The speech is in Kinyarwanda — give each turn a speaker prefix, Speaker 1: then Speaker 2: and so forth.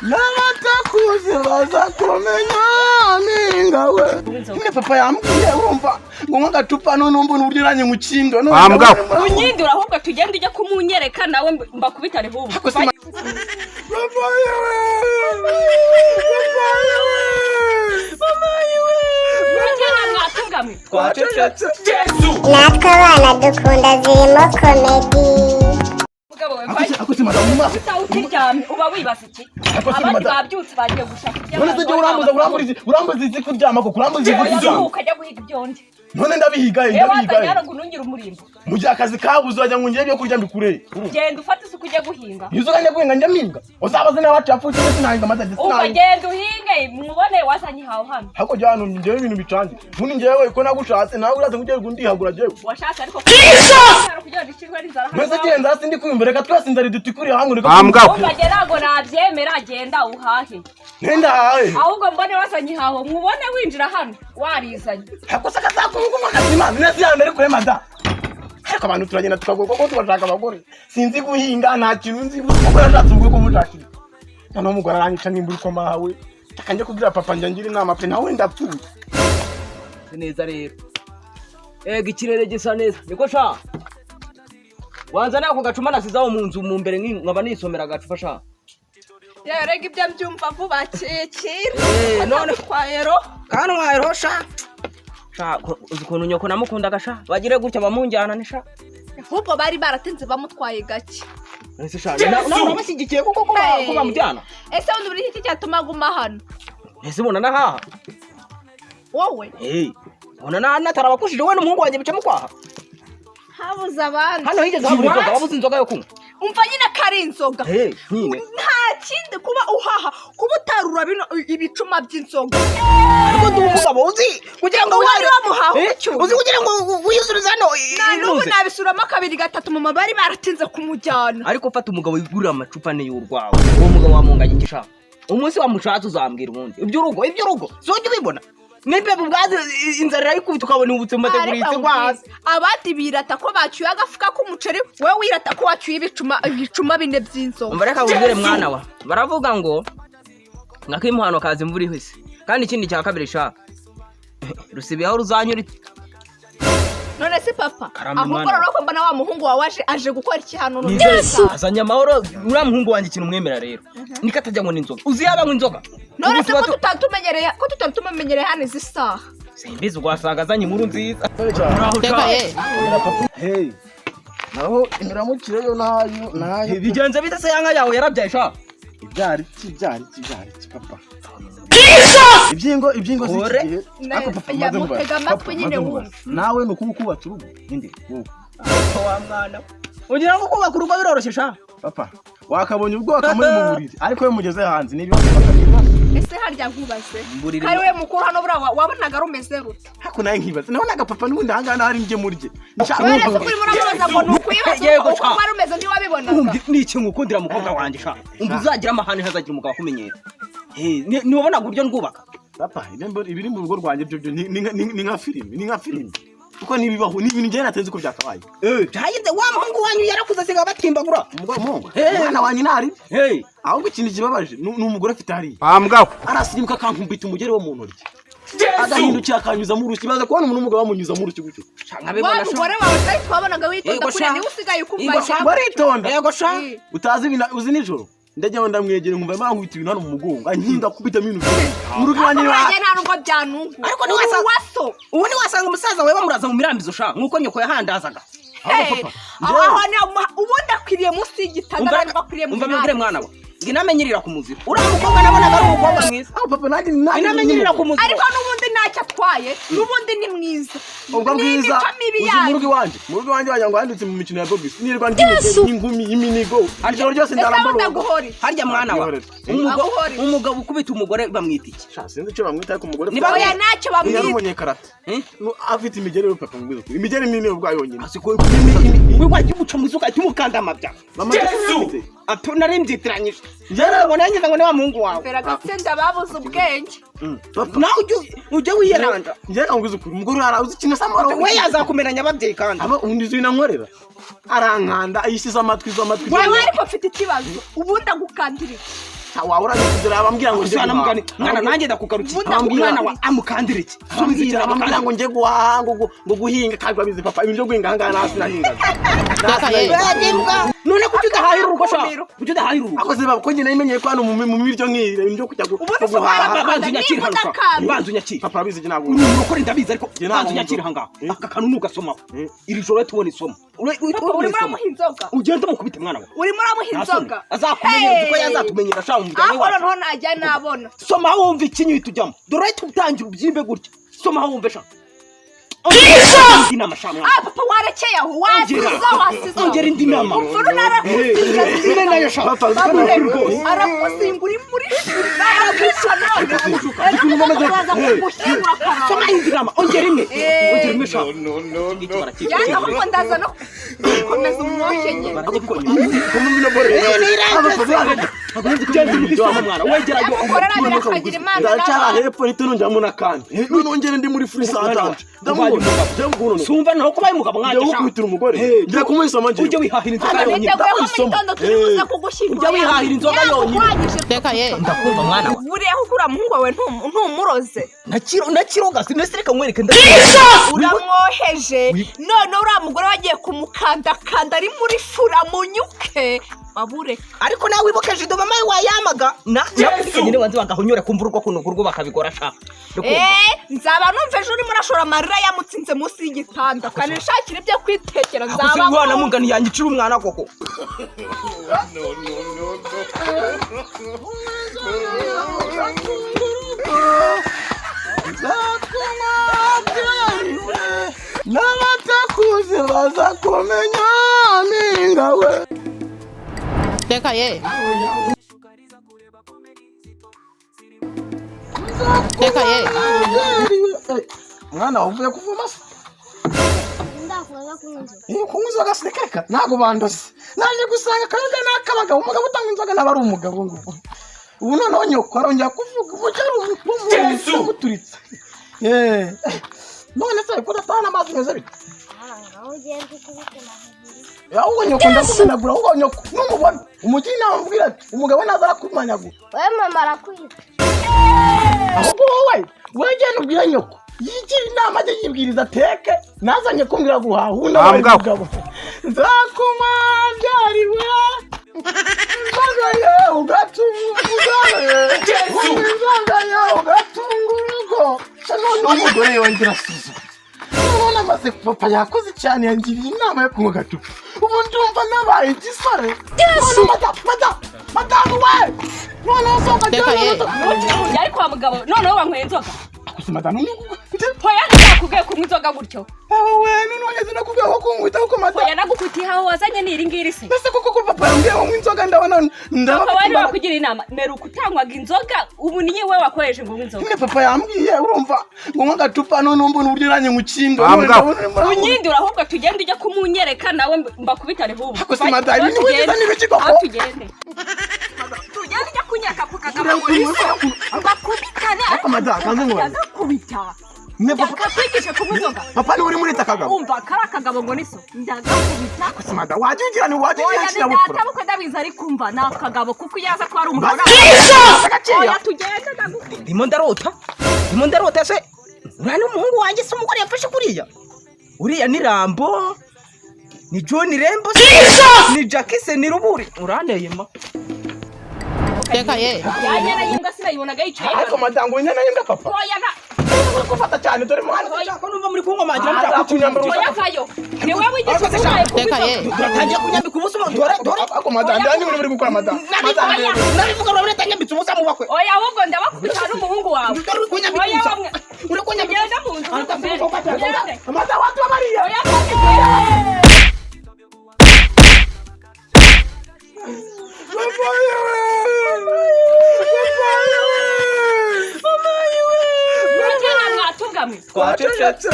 Speaker 1: N'abatakuzi bazakumenya ningawe. Ni papa yambwiye urumva ngo nkagacupa none mbona uburyo nanye mukindo
Speaker 2: none.
Speaker 3: Unyindura ahubwo tugende ujye kumunyereka nawe mbakubitane hubu.
Speaker 4: Natwe abana dukunda zirimo komedi.
Speaker 1: Akusi madamu mase.
Speaker 3: Ukiryamye uba wibaza iki? Abandi babyutse bagiye gushaka ibyo.
Speaker 1: None se urambuza izi kuryama ko kurambuza izi kuryama.
Speaker 3: Ukajya guhiga ibyondi.
Speaker 1: None ndabihigaye.
Speaker 3: Yaro gunungira umurimbo.
Speaker 1: Mu gihe akazi kabuze wajya ngo ngiye byo kurya mbikure.
Speaker 3: Genda ufate isuku ujye guhinga.
Speaker 1: Yuzo kanya guhinga njya mpinga. Uzabaze na wacu yapfuye sinahinga amaze
Speaker 3: sinahinga. Ugenda uhinge mubone wasanye hawo hano.
Speaker 1: Hako jano ngewe ibintu bicanje. Nuni ngewe ko nagushatse nawe uraze kugiye gundihagura jewe.
Speaker 3: Washatse ariko kugira ndishirwe rizara hano.
Speaker 1: Mbese genda sindi kwimba reka twese ndari dutikuri hangu reka.
Speaker 3: Ugagera ngo nabyemera genda uhahe.
Speaker 1: Nenda hahe.
Speaker 3: Ahubwo mbone wasanye hawo mubone winjira hano warizanye.
Speaker 1: Hako saka zakungu makazima nesi yandere kure mada. Hako abantu turagenda tukagogo ko tubashaka abagore. Sinzi guhinga nta kintu nzi kuko yashatse ubwo ko mutashira. None umugore aranyica nimburi ko mawe. Takanje kugira papa njye inama pe nawe ndapfuye.
Speaker 5: Neza rero. Ega ikirere gisa neza. Niko sha. Wanza nako gacuma nasizaho mu nzu mu mbere nkaba nisomera gacupa sha.
Speaker 3: Ya rega ibyo mbyumva vuba kikira.
Speaker 5: None kwayero. Kana mwayero sha. Sha ukuntu nyoko namukunda gasha. Bagire gutya bamunjyana ni sha.
Speaker 3: Ahubwo bari baratenze bamutwaye gake.
Speaker 5: Ese sha. Nabashyigikiye kuko bamujyana.
Speaker 3: Ese undi buri iki cyatuma guma hano.
Speaker 5: Ese bona naha.
Speaker 3: Wowe.
Speaker 5: Bona natarabakushije we n'umuhungu wanjye bica mukwaha.
Speaker 3: Habuze abandi.
Speaker 5: Hano higeze habura inzoga, wabuze inzoga yo kunywa.
Speaker 3: Umva nyine kari inzoga.
Speaker 5: Nyine.
Speaker 3: Nta kindi kuba uhaha, kuba utarura bino ibicuma by'inzoga.
Speaker 5: Ariko ndumugabo uzi kugira ngo
Speaker 3: wari wamuhaha icyo.
Speaker 5: Uzi kugira ngo uyisurize hano.
Speaker 3: N'ubu nabisuramo kabiri gatatu mama bari baratinze kumujyana.
Speaker 5: Ariko fata umugabo wigurira amacupa ne y'urwawe. Uwo mugabo wamunganye ikishaka. Umunsi wamushatse uzambwira ubundi. Iby'urugo. Soje ubibona. Nipe bubwaze inzara yikubita ukabona ubutse mbateguritse kwazi.
Speaker 3: Abandi birata ko bacyuye agafuka k'umuceri, we wirata ko wacyuye ibicuma bine by'inzoga.
Speaker 5: Umva reka ubwire mwana wa. Baravuga ngo ngakimuhano kazi imvura ihise. Kandi ikindi cya kabiri shaka. Rusibiyaho ruzanyura.
Speaker 3: None se papa, ahubwo rero mbona wa muhungu wawe aje gukora iki hano none.
Speaker 5: Azanya amahoro uriya muhungu wanjye ikintu mwemera rero. Niko atajya ngo n'inzoga. Uzi yaba nk'inzoga.
Speaker 3: None se ko tutatumenyereye hano izi saha.
Speaker 5: Simbizi ugwasanga azanye inkuru nziza.
Speaker 1: Hey. Naho imiramukire yo nayo.
Speaker 5: Bigenze bita se yanga yawe yarabyaye sha.
Speaker 1: Ibyari papa. Ibyingo zikigihe.
Speaker 3: Ako papa maze mutega amatwi nyine wumva.
Speaker 1: Nawe nuko kubatse urugo. Inde wowe.
Speaker 5: Wa mwana. Ugira ngo kubaka urugo biroroshye sha.
Speaker 1: Papa, wakabonye ubwo wakamuri mu buriri. Ariko we mugeze hanze nibi
Speaker 3: ese harya nkubaze. Kari we mukuru hano bura wabonaga rumeze rute.
Speaker 1: Hako naye nkibaze. Nabonaga papa n'ubundi hangana hari nje murye.
Speaker 3: Wera se kuri murabaza ngo nukwibaza uko wari umeze ndi wabibonaga.
Speaker 5: Niki ngukundira mukobwa wanjye sha. Umva uzagira amahane hazagira umugabo akumenyera. Ni wabona guryo ndwubaka.
Speaker 1: Papa, ibiri mu rugo rwanjye byo ni nka filime. Uko nibibaho ni ibintu ngena tenze ko byakabaye.
Speaker 5: Byageze wa muhungu wanyu yarakuze siga batimbagura.
Speaker 1: Umuhungu. Mwana wanyu nari. Ahubwo ikintu kibabaje n'umugore afite hari.
Speaker 2: Pambwa.
Speaker 1: Arasimuka kankumbita umugere wo mu ntoryi. Agahindukira akanyuza mu ruki baza kubona n'umugabo bamunyuza mu ruki gutyo.
Speaker 3: Wa mugore wawe sai twabonaga witonda kuri ni usigaye ukumva.
Speaker 1: Baritonda.
Speaker 5: Yego sha.
Speaker 1: Utazi ibintu uzi nijoro. Ndajya ndamwegere nkumva bankubita ibintu hano mu mugongo. Anyinda kubita ibintu. Mu rugo wanyu
Speaker 3: nta nubwo byanungu.
Speaker 5: Ariko ni waso. Ubu ni wasanga umusaza we bamuraza mu mirambizo sha nkuko nyoko yahandazaga.
Speaker 3: Aho ni ubundi akwiriye munsi y'igitanda bakwiriye mu.
Speaker 5: Umva mbere mwana we. Nginamenyirira ku muziro. Uriya mukobwa nabonaga ari umukobwa mwiza.
Speaker 1: Papa nanjye
Speaker 5: namenyirira ku muziro.
Speaker 3: Ariko n'ubundi ntacyo atwaye. N'ubundi ni mwiza.
Speaker 1: Ubwo bwiza. Mu rugo wanjye wagira ngo handitse mu mikino ya Bobis. Nirwa n'ingumi y'iminigo. Ariko ryose ndarambaro.
Speaker 5: Harya mwana wa. Umugabo ukubita umugore bamwita iki?
Speaker 1: Sha sinzi icyo bamwita ariko umugore.
Speaker 3: Niba ntacyo bamwita.
Speaker 1: Ni umunyekarate. Afite imigere yo papa ngwizo. Imigere nini yo bwayo nyine.
Speaker 5: Asiko wajya umuca muzuka cy'umukanda amabya.
Speaker 1: Mama
Speaker 5: narimzitiranyije. Njye ngo nangiza ngo ni wa muhungu wawe.
Speaker 3: Fera gatsenda babuze ubwenge.
Speaker 5: nawe ujye wiyeranja
Speaker 1: njye kanguze ukuri umugore arazi ikintu samaro
Speaker 5: we yazakumenanya ababyeyi kandi
Speaker 1: aba undi zina nkorera arankanda ayisize amatwi
Speaker 3: wowe ariko mfite ikibazo ubundi agukandira
Speaker 1: wawe urabikuzira abambwira ngo
Speaker 5: njye namugani mwana nanjye ndakugarukira umwana wa amukandira iki
Speaker 1: subiza abambwira ngo njye guhaha ngo guhinga kandi babizi papa ibintu byo guhinga hanga nasi nahinga
Speaker 5: none kuki udahahira urugo sha kuki udahahira urugo
Speaker 1: akoze baba ko njye namenye ko hano mu miryo nk'iri ibintu byo kujya guhaha
Speaker 5: banzu nyakira haruka banzu nyakira
Speaker 1: papa abizi je ntabwo
Speaker 5: urukora ndabizi ariko banzu nyakira hanga aka kantu nugasomaho iri joro tubona isomo
Speaker 3: urimo uramuha inzoga
Speaker 5: ugenda mukubite mwana we
Speaker 3: urimo uramuha inzoga
Speaker 5: azakumenyera uko yazatumenyera sha mu mujyane
Speaker 3: wawe aho najya nabona
Speaker 5: soma wumva ikinyi tujyamo dore tutangira ubyimbe gutya soma wumve sha
Speaker 3: papa warekeye aho wasiza
Speaker 5: ongera indi nama
Speaker 3: umfuru narakusiga
Speaker 5: nayo sha
Speaker 3: arakusimbura muri aragisha nawe
Speaker 5: soma indi nama ongera imwe sha
Speaker 3: yanga ko ndaza no komeza umwoshe nyine
Speaker 1: ndacara hepfo nitunonjamo nakandi nongere ndi muri free sandwich
Speaker 5: sumva naho kubaye umugabo
Speaker 1: njye gukubitira umugore njye kumuhisoma njye
Speaker 5: ujye wihahira inzoga yonyine
Speaker 3: ujye
Speaker 5: wihahira inzoga yonyine
Speaker 3: teka
Speaker 5: ndakumva mwana we
Speaker 3: buriya ukura muhungu wawe ntumuroze
Speaker 5: nakiroga sinesireka nkwereke
Speaker 3: uramwoheje none uriya mugore wagiye kumukandakanda ari muri fura munyuke babure
Speaker 5: ariko nawe wibuke jido mama wayamaga nyine wanze bagahonyora kumva urwo kuno urwo bakabigora sha
Speaker 3: nzaba numva ejo urimo urashora amarira yamutsinze munsi y'igitanda kandi nshakira ibyo kwitekera nzaba
Speaker 5: mwana mungani yanyicira umwana koko
Speaker 1: n'abatakuzi baza kumenya ningawe
Speaker 2: teka
Speaker 1: mwana uvuye kuvuma se kunywa inzoga sinekeka ntabwo bandose naje gusanga akayoga n'akabagabo umugabo utanga inzoga naba ari umugabo ngo ubu noneho nyoko arongera kuvuga uburyo ari umuturitse none se ko udatahana amazi meza bite ahubwo nyoko ndakumenagura ahubwo nyoko numubona umugeni nawe ambwira ati umugabo naza arakumanyagura
Speaker 4: we mama arakwita
Speaker 1: ahubwo wowe wegenda ubwira nyoko yigira inama ajya yibwiriza ateke nazanye kumbwira guhaha ubundi aba ari umugabo nzakunywa byariwe inzoga ye ugatunga urugo none umugore yongera asuzuma none amaze papa yakoze cyane yangiriye inama yo kunywa agacupa ubu ndumva nabaye igisore madamu we noneho soka
Speaker 3: cyane yari kwa mugabo noneho wanyweye inzoga
Speaker 1: gusa madamu
Speaker 3: hoya ntakubwiye kunywa inzoga gutyo
Speaker 1: we none sinakubwiye ko kunywa ko madamu
Speaker 3: hoya nagukutiye aho wazanye ni iri ngiri se
Speaker 1: mbese koko papa yambwiye ngo nywe inzoga ndabona
Speaker 3: papa wari wakugira inama meruka utanywaga inzoga ubu ni we wakoresheje ngo unywe inzoga
Speaker 1: papa yambwiye urumva ngo nywe agacupa none mbona uburyo nanjye ngukindo
Speaker 3: unyindura ahubwo tugende ujya kumunyereka nawe mbakubitane hubu
Speaker 1: gusa madamu ni wigiza n'ibiki koko
Speaker 3: tugende ujya kunyaka ku kagabo mbakubitane
Speaker 1: ariko madamu kanze ngo
Speaker 3: ndagakubita ndagakwigisha kunywa inzoga
Speaker 1: papa ni uri muri takagabo
Speaker 3: umva kari akagabo ngo niso ndagakubita
Speaker 1: gusa madamu wajya ugira ni wajya ugira
Speaker 3: kirabukura oya ndabizi ariko umva ni akagabo kuko yaza ko ari umugabo oya tugende ndagukubita
Speaker 5: ndimo ndarota se uriya ni umuhungu wanjye se umugore yafashe kuriya uriya ni Rambo ni John Rembo ni Jackie se ni Ruburi uranteye ma
Speaker 2: teka
Speaker 3: yanyana yimbwa sinayibonaga yicaye
Speaker 1: ariko madamu nyana yimbwa papa
Speaker 3: oya na
Speaker 1: gufata cyane dore muhanda
Speaker 5: ko numva muri kungo mangira mutaka
Speaker 1: kunyambara
Speaker 3: oya kayo ni wewe wigisha kubaye
Speaker 2: teka
Speaker 5: turatangiye kunyambika ubusa dore
Speaker 1: ako madamu ndani muri gukora madamu
Speaker 5: nabivuga ngo uratanyambitse ubusa mu bakwe
Speaker 3: oya ahubwo ndabakubita n'umuhungu wawe
Speaker 5: uri kunyambika
Speaker 3: oya
Speaker 5: ubusa
Speaker 3: bamwe
Speaker 5: uri kunyambika
Speaker 3: genda mu nzu
Speaker 1: madamu watu wa Maria
Speaker 3: oya
Speaker 1: Twacecetse